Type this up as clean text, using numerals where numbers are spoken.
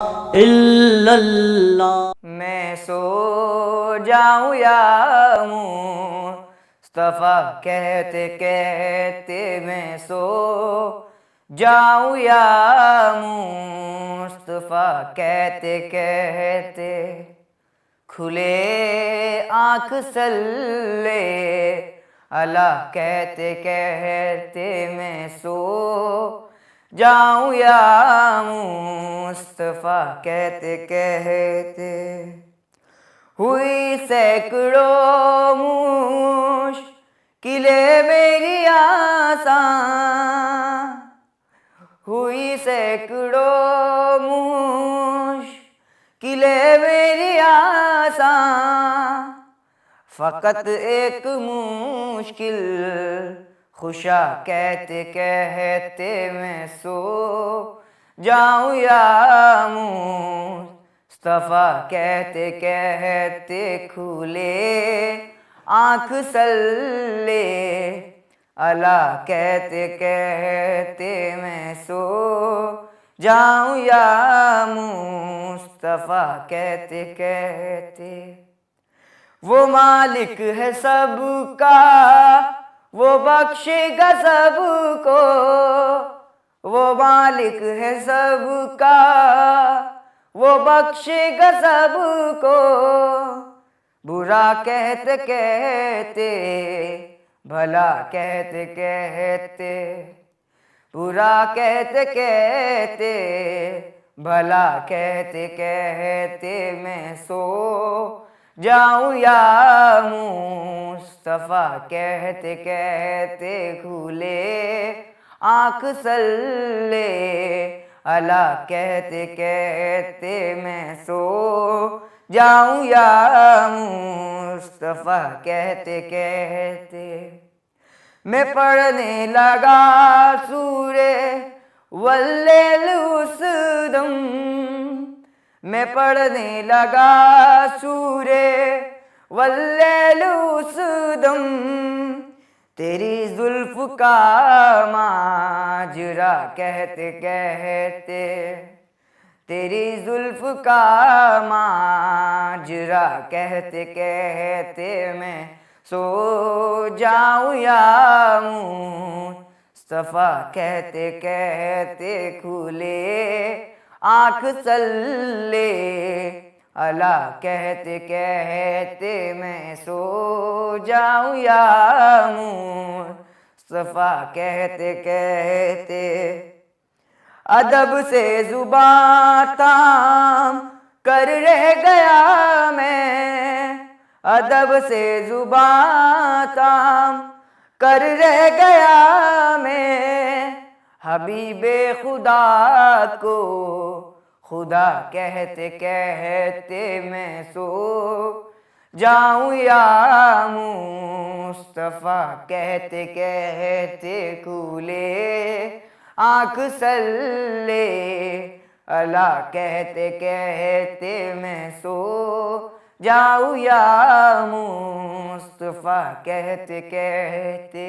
इल्लल्लाह। मैं सो जाऊं या मुस्तफा कहते कहते मैं सो जाऊं या मुस्तफा कहते कहते खुले आँख सल्ले अला कहते कहते मैं सो जाऊं या मुस्तफा कहते कहते हुई सैकड़ों मुश्किलें मेरी आसान, हुई सैकड़ों मुश्किलें मेरी आसान, फ़कत एक मुश्किल खुशा कहते कहते मैं सो जाऊं या मुस्तफा कहते कहते खुले आँख सल्ले अला कहते कहते मैं सो जाऊं या मुस्तफा कहते कहते वो मालिक है सबका वो बख्शेगा सबको, वो मालिक है सबका वो बख्शेगा सबको, बुरा कहते कहते भला कहते कहते, बुरा कहते कहते भला कहते कहते मैं सो जाऊं या मुस्तफा कहते कहते खुले आँख सल्ले अला कहते कहते मैं सो जाऊं या मुस्तफा कहते कहते मैं पढ़ने लगा सूरे वल्लैल उस दम, मैं पढ़ने लगा सूरे वल्लैल उस दम, तेरी जुल्फ का माजरा कहते कहते, तेरी जुल्फ का माजरा कहते कहते मैं सो जाऊं या मुस्तफा कहते कहते खुले आँख सल्ले अला कहते कहते मैं सो जाऊं या मुस्तफा कहते कहते अदब से जुबां ताम कर रह गया मैं, अदब से जुबां ताम कर रह गया मैं, हबीबे खुदा को खुदा कहते कहते मैं सो जाऊं या मुस्तफा कहते कहते खुले आँख सल्ले अला कहते कहते मैं सो जाऊं या मुस्तफा कहते कहते।